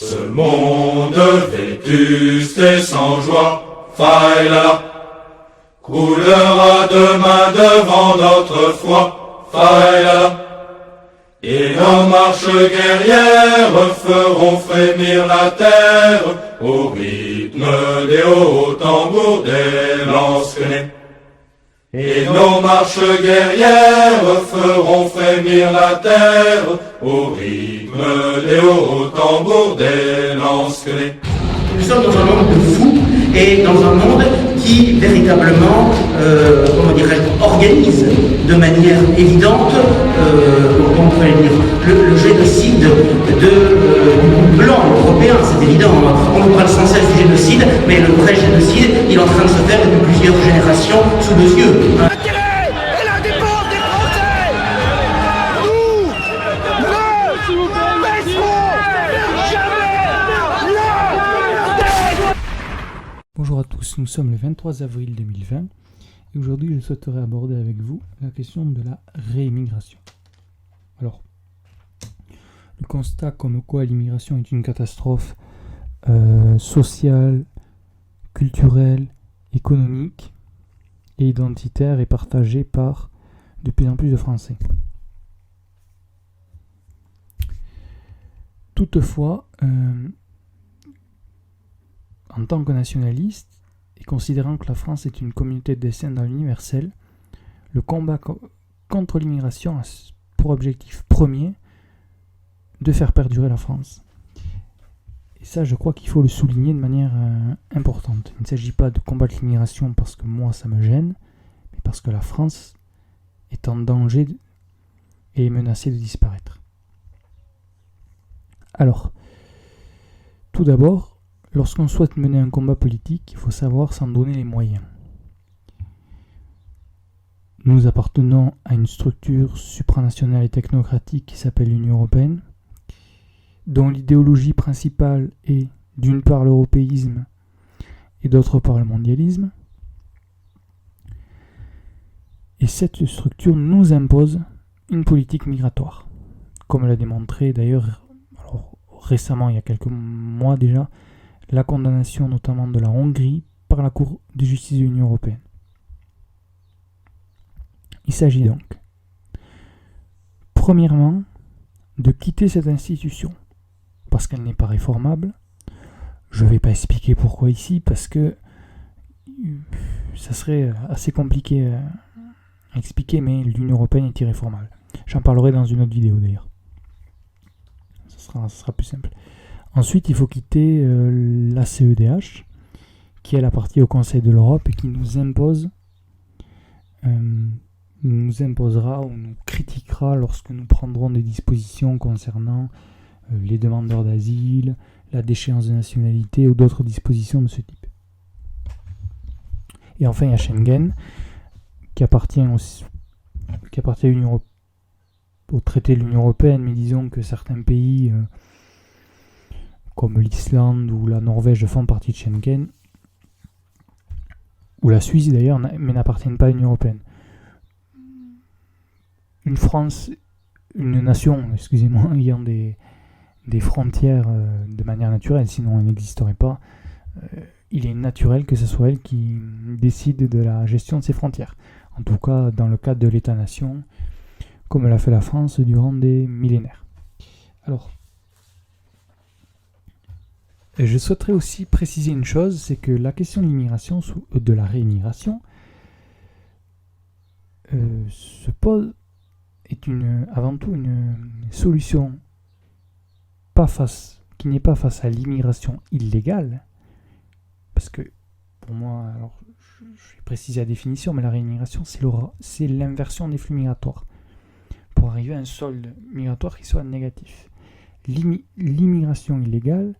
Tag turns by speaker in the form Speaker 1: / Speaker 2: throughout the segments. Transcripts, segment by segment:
Speaker 1: Ce monde vétuste et sans joie, faille là, coulera demain devant notre foi, faille là. Et nos marches guerrières feront frémir la terre au rythme des hauts tambours des lance-clés. Et nos marches guerrières feront frémir la terre au rythme des hauts tambours des lance-clés.
Speaker 2: Nous sommes dans un monde de fous et dans un monde qui véritablement, organise de manière évidente, le génocide du blanc européen, c'est évident. On nous parle sans cesse du génocide, mais le vrai génocide, il est en train de se faire depuis plusieurs générations sous nos yeux.
Speaker 3: Bonjour à tous, nous sommes le 23 avril 2020 et aujourd'hui je souhaiterais aborder avec vous la question de la réimmigration. Alors, le constat comme quoi l'immigration est une catastrophe sociale, culturelle, économique et identitaire est partagé par de plus en plus de Français. Toutefois, en tant que nationaliste, et considérant que la France est une communauté de destin dans l'universel, le combat contre l'immigration a pour objectif premier de faire perdurer la France. Et ça, je crois qu'il faut le souligner de manière importante. Il ne s'agit pas de combattre l'immigration parce que moi, ça me gêne, mais parce que la France est en danger et est menacée de disparaître. Alors, tout d'abord, lorsqu'on souhaite mener un combat politique, il faut savoir s'en donner les moyens. Nous appartenons à une structure supranationale et technocratique qui s'appelle l'Union européenne, dont l'idéologie principale est d'une part l'européisme et d'autre part le mondialisme. Et cette structure nous impose une politique migratoire, comme l'a démontré d'ailleurs récemment, il y a quelques mois déjà, la condamnation notamment de la Hongrie par la Cour de justice de l'Union européenne. Il s'agit donc, premièrement, de quitter cette institution, parce qu'elle n'est pas réformable. Je ne vais pas expliquer pourquoi ici, parce que ça serait assez compliqué à expliquer, mais l'Union européenne est irréformable. J'en parlerai dans une autre vidéo d'ailleurs. Ça sera plus simple. Ensuite, il faut quitter la CEDH, qui est la partie au Conseil de l'Europe et qui nous imposera ou nous critiquera lorsque nous prendrons des dispositions concernant les demandeurs d'asile, la déchéance de nationalité ou d'autres dispositions de ce type. Et enfin, il y a Schengen, qui appartient au traité de l'Union européenne, mais disons que certains pays comme l'Islande ou la Norvège font partie de Schengen, ou la Suisse d'ailleurs, mais n'appartiennent pas à l'Union européenne. Une nation, ayant des frontières de manière naturelle, sinon elle n'existerait pas, il est naturel que ce soit elle qui décide de la gestion de ses frontières. En tout cas, dans le cadre de l'État-nation, comme l'a fait la France durant des millénaires. Alors, je souhaiterais aussi préciser une chose, c'est que la question de l'immigration, de la réimmigration, se pose, est avant tout une solution qui n'est pas face à l'immigration illégale, parce que pour moi, alors je vais préciser la définition, mais la réimmigration, c'est l'inversion des flux migratoires, pour arriver à un solde migratoire qui soit négatif. L'immigration illégale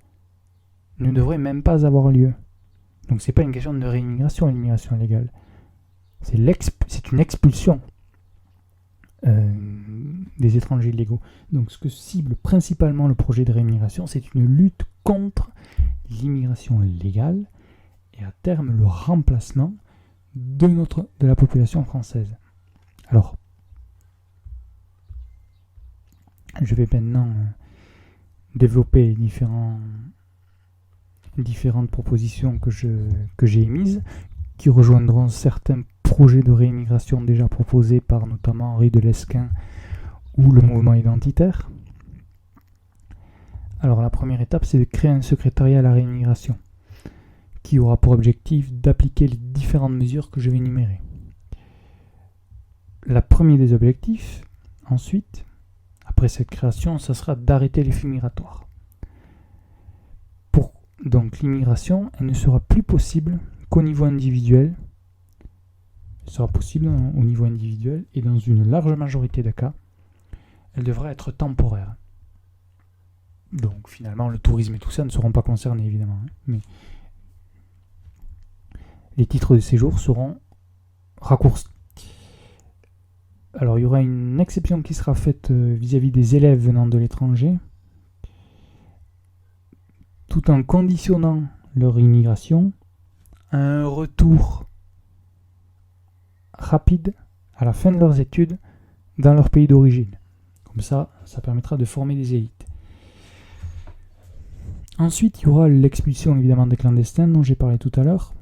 Speaker 3: ne devrait même pas avoir lieu. Donc c'est pas une question de réimmigration, l'immigration illégale. C'est une expulsion des étrangers illégaux. Donc ce que cible principalement le projet de réimmigration, c'est une lutte contre l'immigration légale et à terme le remplacement de la population française. Alors, je vais maintenant développer différentes propositions que j'ai émises, qui rejoindront certains projets de réimmigration déjà proposés par notamment Henri de Lesquen ou le mouvement identitaire. Alors la première étape, c'est de créer un secrétariat à la réimmigration qui aura pour objectif d'appliquer les différentes mesures que je vais énumérer. Le premier des objectifs, ensuite, après cette création, ça sera d'arrêter les flux migratoires. Donc l'immigration, elle ne sera plus possible qu'au niveau individuel. Elle sera possible au niveau individuel et dans une large majorité de cas, elle devra être temporaire. Donc finalement, le tourisme et tout ça ne seront pas concernés évidemment. Mais les titres de séjour seront raccourcis. Alors il y aura une exception qui sera faite vis-à-vis des élèves venant de l'étranger, tout en conditionnant leur immigration à un retour rapide à la fin de leurs études dans leur pays d'origine. Comme ça, ça permettra de former des élites. Ensuite, il y aura l'expulsion évidemment des clandestins dont j'ai parlé tout à l'heure.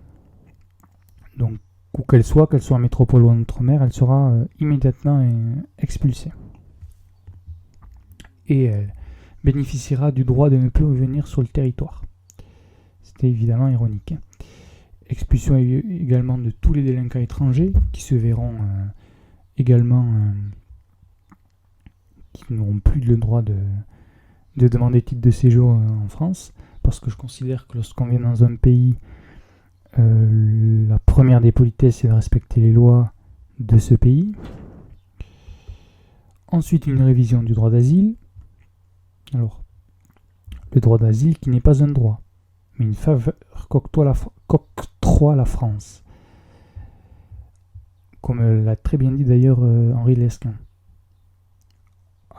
Speaker 3: Donc, où qu'elle soit en métropole ou en outre-mer, elle sera immédiatement expulsée. Et elle bénéficiera du droit de ne plus revenir sur le territoire. C'était évidemment ironique. Expulsion également de tous les délinquants étrangers qui se verront qui n'auront plus le droit de demander titre de séjour en France, parce que je considère que lorsqu'on vient dans un pays, la première des politesses est de respecter les lois de ce pays. Ensuite, une révision du droit d'asile. Alors, le droit d'asile qui n'est pas un droit, mais une faveur qu'octroie la France. Comme l'a très bien dit d'ailleurs Henri de Lesquen.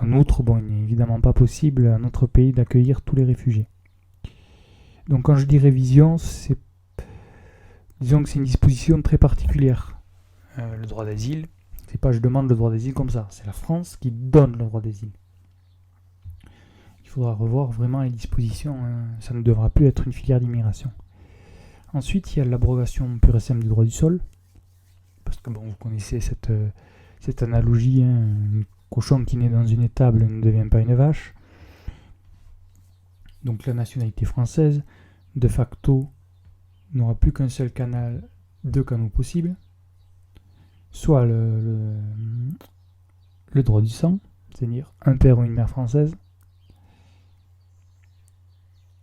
Speaker 3: En outre, il n'est évidemment pas possible à notre pays d'accueillir tous les réfugiés. Donc quand je dis révision, disons que c'est une disposition très particulière. Le droit d'asile, c'est pas je demande le droit d'asile comme ça, c'est la France qui donne le droit d'asile. Il faudra revoir vraiment les dispositions, ça ne devra plus être une filière d'immigration. Ensuite, il y a l'abrogation pure et simple du droit du sol, parce que vous connaissez cette analogie, un cochon qui naît dans une étable ne devient pas une vache. Donc la nationalité française, de facto, n'aura plus qu'un seul canal, deux canaux possibles, soit le droit du sang, c'est-à-dire un père ou une mère française,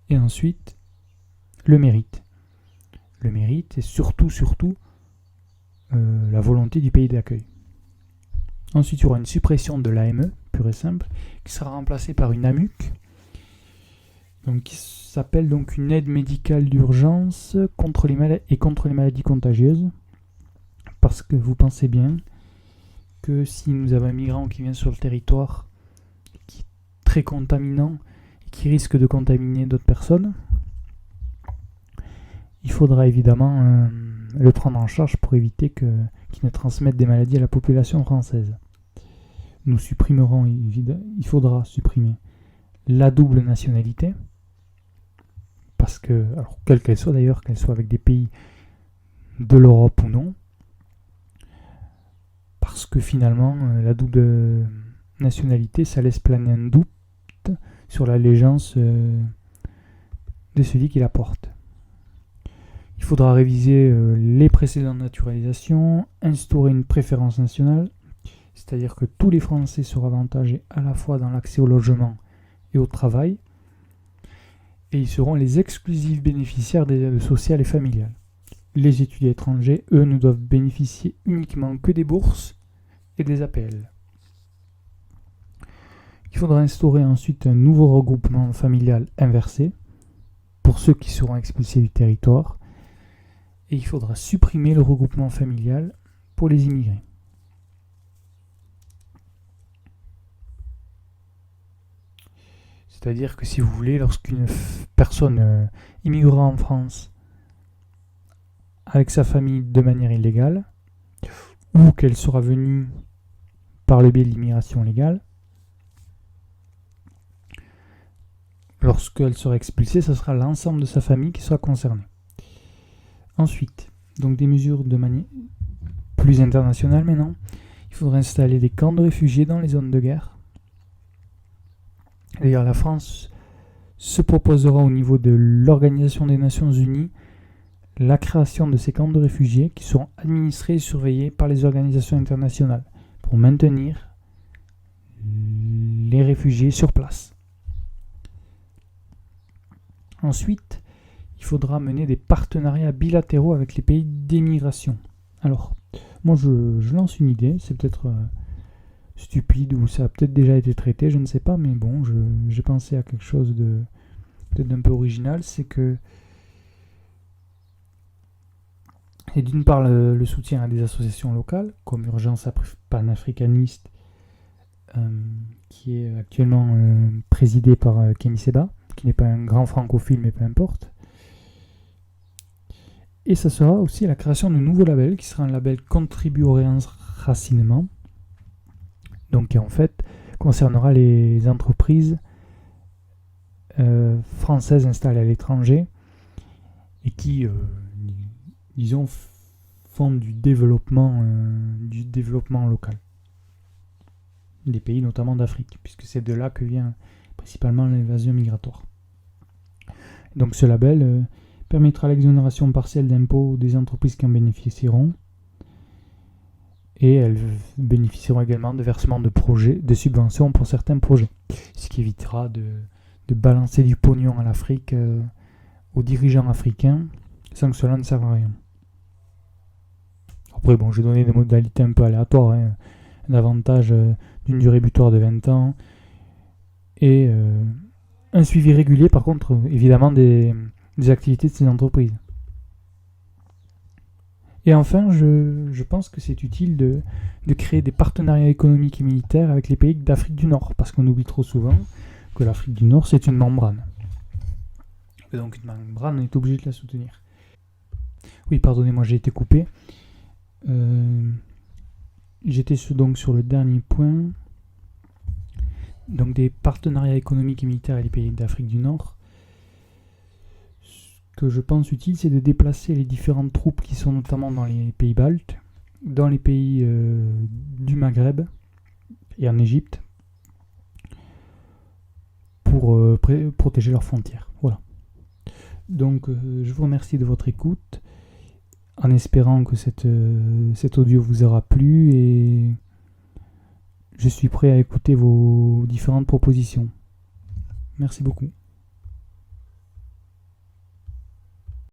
Speaker 3: et ensuite le mérite. Le mérite est surtout la volonté du pays d'accueil. Ensuite, il y aura une suppression de l'AME, pure et simple, qui sera remplacée par une AMUC, donc qui s'appelle donc une aide médicale d'urgence contre les maladies contagieuses, parce que vous pensez bien que si nous avons un migrant qui vient sur le territoire, qui est très contaminant, et qui risque de contaminer d'autres personnes, il faudra évidemment le prendre en charge pour éviter qu'il ne transmette des maladies à la population française. Il faudra supprimer la double nationalité, parce que, alors quelle qu'elle soit d'ailleurs, qu'elle soit avec des pays de l'Europe ou non, parce que finalement la double nationalité, ça laisse planer un doute sur l'allégeance de celui qui la porte. Il faudra réviser les précédentes naturalisations, instaurer une préférence nationale, c'est-à-dire que tous les Français seront avantagés à la fois dans l'accès au logement et au travail, et ils seront les exclusifs bénéficiaires des aides sociales et familiales. Les étudiants étrangers, eux, ne doivent bénéficier uniquement que des bourses et des APL. Il faudra instaurer ensuite un nouveau regroupement familial inversé pour ceux qui seront expulsés du territoire, et il faudra supprimer le regroupement familial pour les immigrés. C'est-à-dire que si vous voulez, lorsqu'une personne immigrera en France avec sa famille de manière illégale, ou qu'elle sera venue par le biais de l'immigration légale, lorsqu'elle sera expulsée, ce sera l'ensemble de sa famille qui sera concerné. Ensuite, donc des mesures de manière plus internationale maintenant. Il faudra installer des camps de réfugiés dans les zones de guerre. D'ailleurs, la France se proposera au niveau de l'Organisation des Nations Unies la création de ces camps de réfugiés qui seront administrés et surveillés par les organisations internationales pour maintenir les réfugiés sur place. Ensuite, il faudra mener des partenariats bilatéraux avec les pays d'émigration. Alors, moi je lance une idée, c'est peut-être stupide ou ça a peut-être déjà été traité, je ne sais pas, mais bon, j'ai pensé à quelque chose de peut-être d'un peu original, c'est que et d'une part le soutien à des associations locales, comme Urgence panafricaniste, qui est actuellement présidée par Kémy Séba, qui n'est pas un grand francophile, mais peu importe. Et ça sera aussi la création d'un nouveau label, qui sera un label Contribuer au réenracinement, donc qui en fait concernera les entreprises françaises installées à l'étranger et qui disons, font du développement local. Des pays notamment d'Afrique, puisque c'est de là que vient principalement l'évasion migratoire. Donc ce label permettra l'exonération partielle d'impôts des entreprises qui en bénéficieront, et elles bénéficieront également de versements de subventions pour certains projets, ce qui évitera de balancer du pognon à l'Afrique aux dirigeants africains sans que cela ne serve à rien. Après, bon, j'ai donné des modalités un peu aléatoires, hein. Un avantage d'une durée butoir de 20 ans et un suivi régulier, par contre, évidemment, des activités de ces entreprises. Et enfin, je pense que c'est utile de créer des partenariats économiques et militaires avec les pays d'Afrique du Nord, parce qu'on oublie trop souvent que l'Afrique du Nord, c'est une membrane. Et donc une membrane, on est obligé de la soutenir. Oui, pardonnez-moi, j'ai été coupé. J'étais donc sur le dernier point. Donc des partenariats économiques et militaires avec les pays d'Afrique du Nord. Ce que je pense utile, c'est de déplacer les différentes troupes qui sont notamment dans les pays baltes, dans les pays du Maghreb et en Égypte pour protéger leurs frontières. Voilà. Donc je vous remercie de votre écoute, en espérant que cet audio vous aura plu, et je suis prêt à écouter vos différentes propositions. Merci beaucoup.